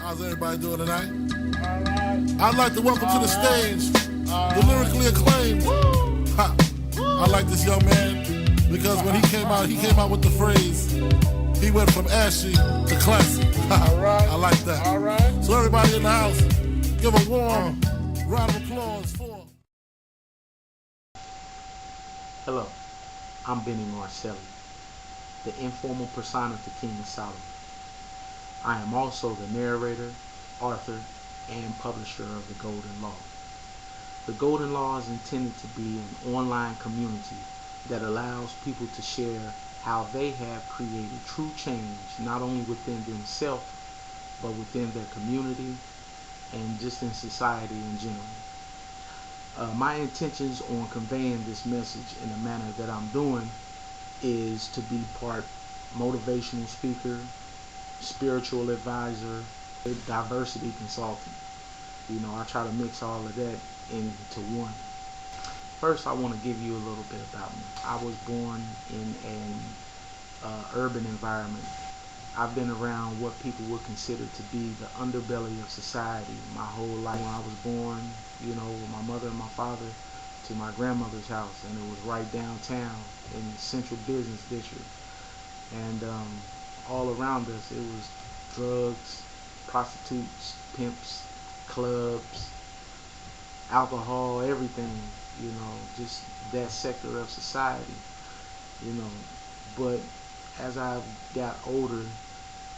How's everybody doing tonight? I'd like to welcome to the stage the lyrically acclaimed. Ha. I like this young man because when he came out with the phrase, he went from ashy to classy. I like that. So everybody in the house, give a warm round of applause for. Hello, I'm Benny Marcelli, the informal persona of the King of Solomon. I am also the narrator, author, and publisher of The Golden Law. The Golden Law is intended to be an online community that allows people to share how they have created true change, not only within themselves, but within their community and just in society in general. My intentions on conveying this message in the manner that I'm doing is to be part motivational speaker, spiritual advisor, diversity consultant. You know, I try to mix all of that into one. First, I want to give you a little bit about me. I was born in an urban environment. I've been around what people would consider to be the underbelly of society my whole life. When I was born, you know, with my mother and my father, to my grandmother's house, and it was right downtown in the central business district. And all around us, it was drugs, prostitutes, pimps, clubs, alcohol, everything, you know, just that sector of society, you know. But as I got older,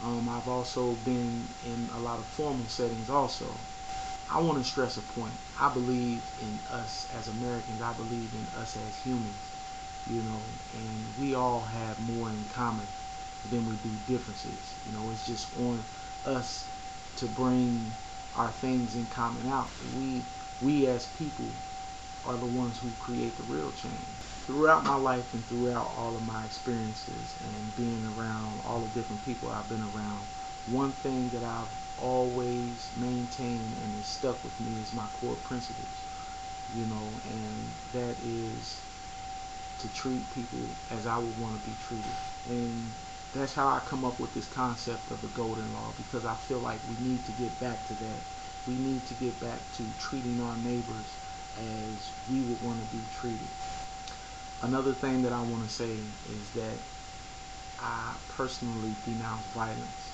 I've also been in a lot of formal settings also. I want to stress a point. I believe in us as Americans. I believe in us as humans, you know, and we all have more in common than we do differences. You know, it's just on us to bring our things in common out. We as people are the ones who create the real change. Throughout my life and throughout all of my experiences and being around all the different people I've been around, one thing that I've always maintained and has stuck with me is my core principles, you know, and that is to treat people as I would want to be treated. And that's how I come up with this concept of the Golden Law, because I feel like we need to get back to that. We need to get back to treating our neighbors as we would want to be treated. Another thing that I want to say is that I personally denounce violence.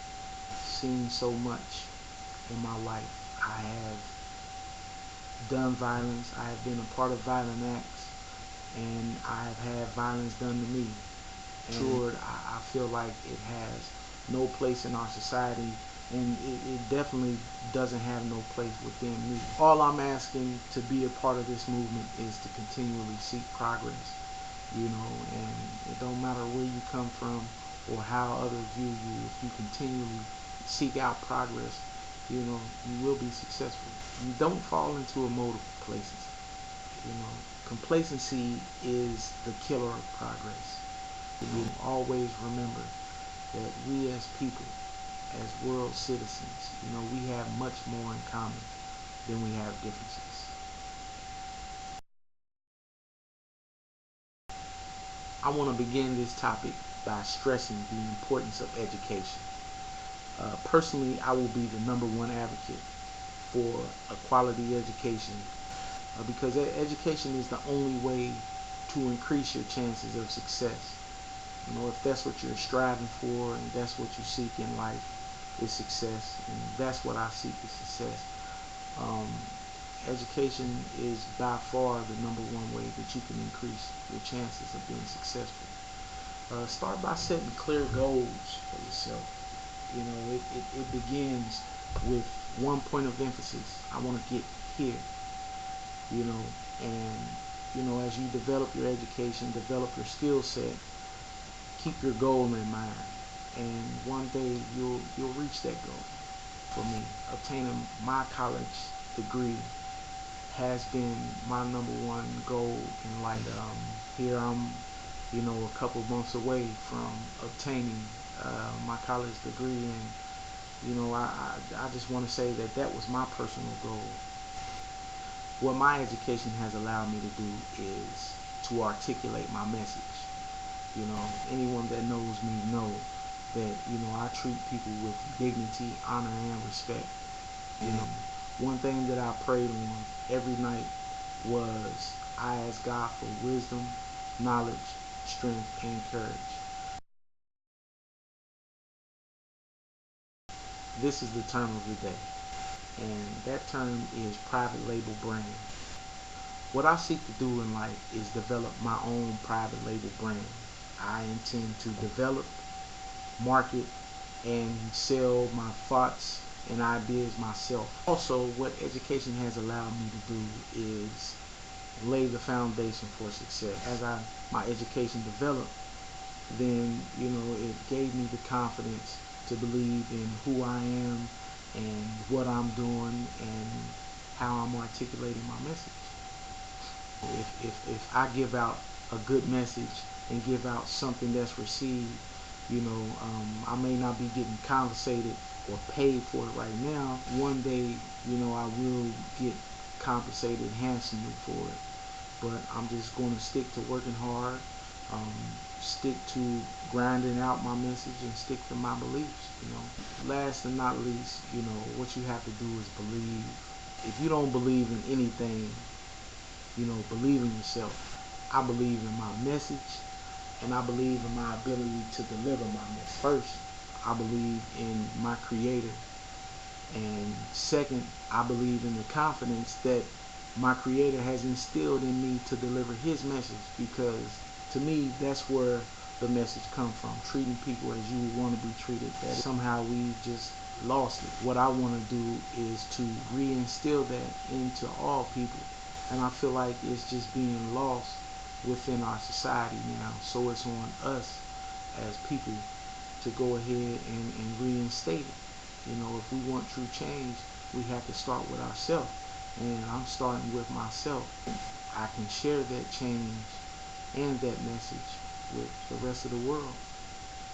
I've seen so much in my life. I have done violence. I have been a part of violent acts, and I have had violence done to me. And I feel like it has no place in our society, and it definitely doesn't have no place within me. All I'm asking to be a part of this movement is to continually seek progress, you know, and it don't matter where you come from or how others view you. If you continually seek out progress, you know, you will be successful. You don't fall into a mode of complacency. You know, complacency is the killer of progress. We always remember that we as people, as world citizens, you know, we have much more in common than we have differences. I want to begin this topic by stressing the importance of education. Personally, I will be the #1 advocate for a quality education because education is the only way to increase your chances of success. You know, if that's what you're striving for and that's what you seek in life, is success, and that's what I seek is success. Education is by far the #1 way that you can increase your chances of being successful. Start by setting clear goals for yourself. You know, it begins with one point of emphasis. I want to get here, you know, and, you know, as you develop your education, develop your skill set, keep your goal in mind, and one day you'll reach that goal. For me, obtaining my college degree has been my #1 goal in life. Here I'm, you know, a couple months away from obtaining my college degree, and, you know, I just want to say that that was my personal goal. What my education has allowed me to do is to articulate my message. You know, anyone that knows me know that, I treat people with dignity, honor, and respect. One thing that I prayed on every night was I asked God for wisdom, knowledge, strength, and courage. This is the term of the day, and that term is private label brand. What I seek to do in life is develop my own private label brand. I intend to develop, market, and sell my thoughts and ideas myself. Also, what education has allowed me to do is lay the foundation for success. As my education developed, then it gave me the confidence to believe in who I am and what I'm doing and how I'm articulating my message. If I give out a good message and give out something that's received, I may not be getting compensated or paid for it right now. One day, I will get compensated handsomely for it. But I'm just going to stick to working hard, stick to grinding out my message, and stick to my beliefs. Last and not least, what you have to do is believe. If you don't believe in anything, believe in yourself. I believe in my message, and I believe in my ability to deliver my message. First, I believe in my creator, and second, I believe in the confidence that my creator has instilled in me to deliver his message, because to me that's where the message comes from, treating people as you would want to be treated. That somehow we just lost it. What I want to do is to reinstill that into all people, and I feel like it's just being lost within our society now. So it's on us as people to go ahead and reinstate it. If we want true change, we have to start with ourselves, and I'm starting with myself. I can share that change and that message with the rest of the world,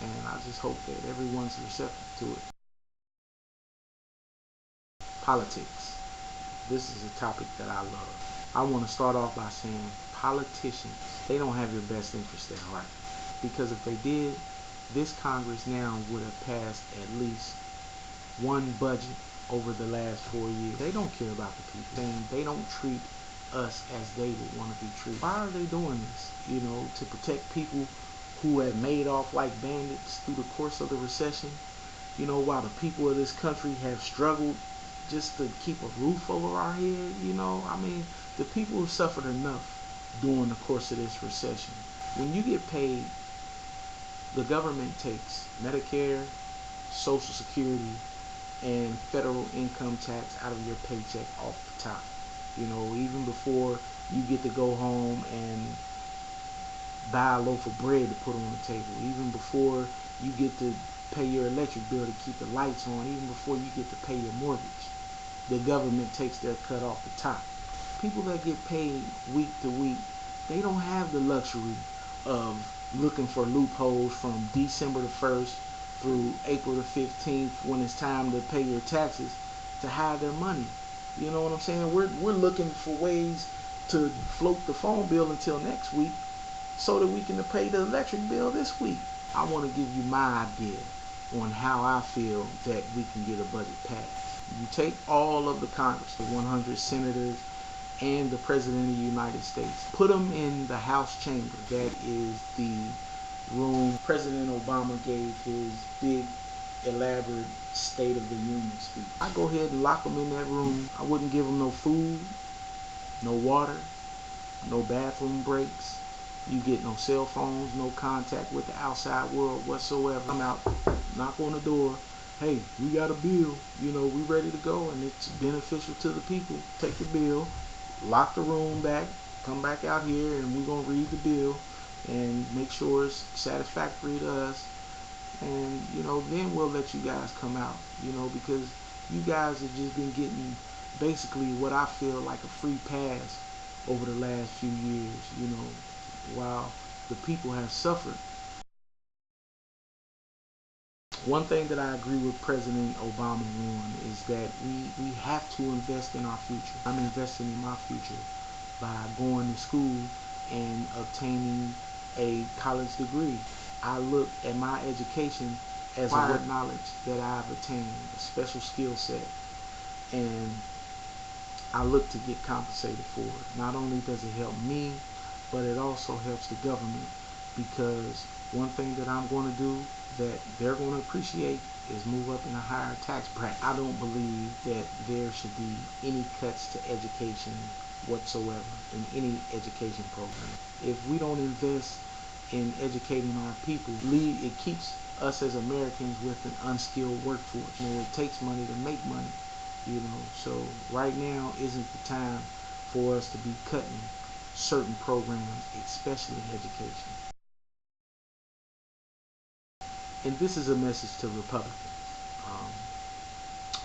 and I just hope that everyone's receptive to it. Politics. This is a topic that I love. I want to start off by saying politicians, they don't have your best interest at heart, because if they did, this Congress now would have passed at least one budget over the last 4 years. They don't care about the people, and they don't treat us as they would want to be treated. Why are they doing this? To protect people who have made off like bandits through the course of the recession, while the people of this country have struggled just to keep a roof over our head. The people have suffered enough during the course of this recession. When you get paid, the government takes Medicare, Social Security, and federal income tax out of your paycheck off the top. Even before you get to go home and buy a loaf of bread to put on the table, even before you get to pay your electric bill to keep the lights on, even before you get to pay your mortgage, the government takes their cut off the top. People that get paid week to week, they don't have the luxury of looking for loopholes from December the 1st through April the 15th when it's time to pay your taxes to hide their money. You know what I'm saying? We're looking for ways to float the phone bill until next week so that we can pay the electric bill this week. I want to give you my idea on how I feel that we can get a budget passed. You take all of the Congress, the 100 senators, and the President of the United States, put them in the House chamber. That is the room President Obama gave his big, elaborate State of the Union speech. I go ahead and lock them in that room. I wouldn't give them no food, no water, no bathroom breaks. You get no cell phones, no contact with the outside world whatsoever. I'm out, knock on the door. Hey, we got a bill. We ready to go, and it's beneficial to the people. Take the bill, lock the room back, come back out here, and we're going to read the bill and make sure it's satisfactory to us. And, then we'll let you guys come out, because you guys have just been getting basically what I feel like a free pass over the last few years, while the people have suffered. One thing that I agree with President Obama on is that we have to invest in our future. I'm investing in my future by going to school and obtaining a college degree. I look at my education as acquired knowledge that I've attained, a special skill set, and I look to get compensated for it. Not only does it help me, but it also helps the government, because one thing that I'm going to do that they're going to appreciate is move up in a higher tax bracket. I don't believe that there should be any cuts to education whatsoever in any education program. If we don't invest in educating our people, it keeps us as Americans with an unskilled workforce. You know, it takes money to make money, you know, so right now isn't the time for us to be cutting certain programs, especially education. And this is a message to Republicans.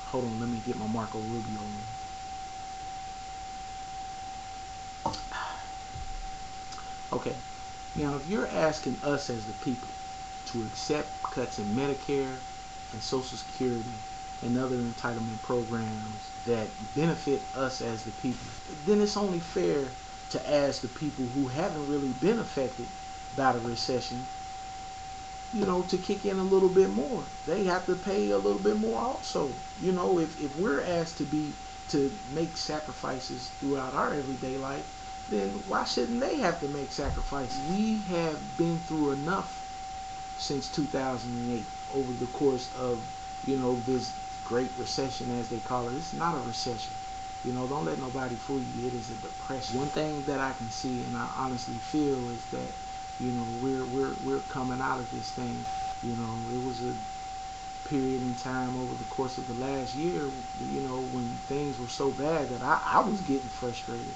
Hold on, let me get my Marco Rubio on. Okay, now if you're asking us as the people to accept cuts in Medicare and Social Security and other entitlement programs that benefit us as the people, then it's only fair to ask the people who haven't really been affected by the recession, you know, to kick in a little bit more. They have to pay a little bit more also. You know, if we're asked to make sacrifices throughout our everyday life, then why shouldn't they have to make sacrifices? We have been through enough since 2008 over the course of, you know, this great recession, as they call it. It's not a recession. You know, don't let nobody fool you. It is a depression. One thing that I can see and I honestly feel is that, you know, we're coming out of this thing. You know, it was a period in time over the course of the last year, you know, when things were so bad that I was getting frustrated,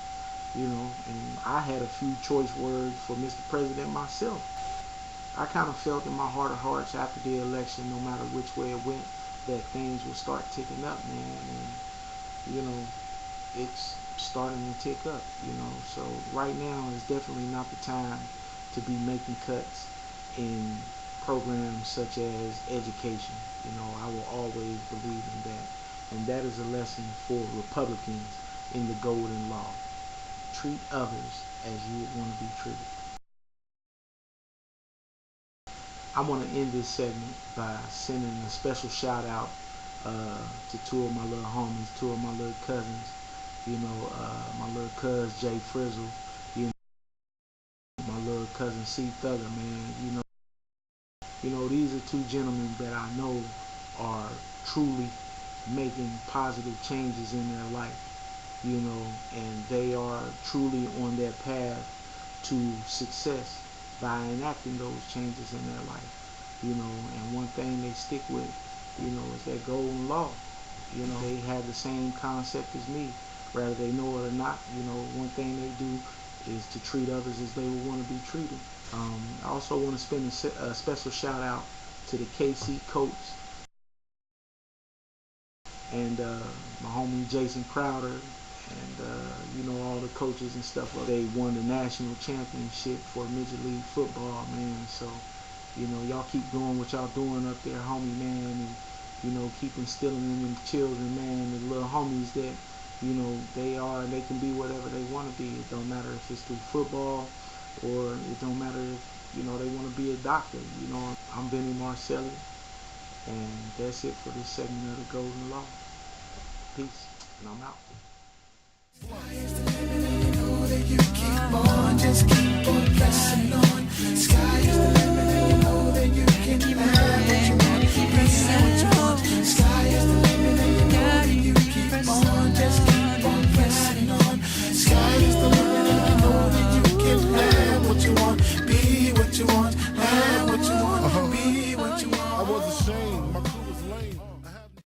you know, and I had a few choice words for Mr. President myself. I kind of felt in my heart of hearts after the election, no matter which way it went, that things would start ticking up, man, and, you know, it's starting to tick up, you know, so right now is definitely not the time to be making cuts in programs such as education. You know, I will always believe in that. And that is a lesson for Republicans in the golden law. Treat others as you would want to be treated. I want to end this segment by sending a special shout out to two of my little homies, two of my little cousins. You know, my little cousin Jay Frizzle, you know, my little cousin C Thugger, man. You know, these are two gentlemen that I know are truly making positive changes in their life, you know, and they are truly on their path to success by enacting those changes in their life, you know, and one thing they stick with, you know, is that golden law. You know, they have the same concept as me, whether they know it or not. You know, one thing they do is to treat others as they would want to be treated. I also want to spend a special shout out to the KC Colts and my homie Jason Crowder and you know, all the coaches and stuff. They won the national championship for Major League Football, man. So, you know, y'all keep doing what y'all doing up there, homie, man, and, you know, keep instilling in them children, man, the little homies that, you know, they can be whatever they want to be. It don't matter if it's through football, or it don't matter if, you know, they want to be a doctor. You know, I'm Benny Marcelli, and that's it for this segment of the Golden Law. Peace, and I'm out. Sky's the limit and you know that you keep on, just keep on pressing on. Sky is the limit and you know that you can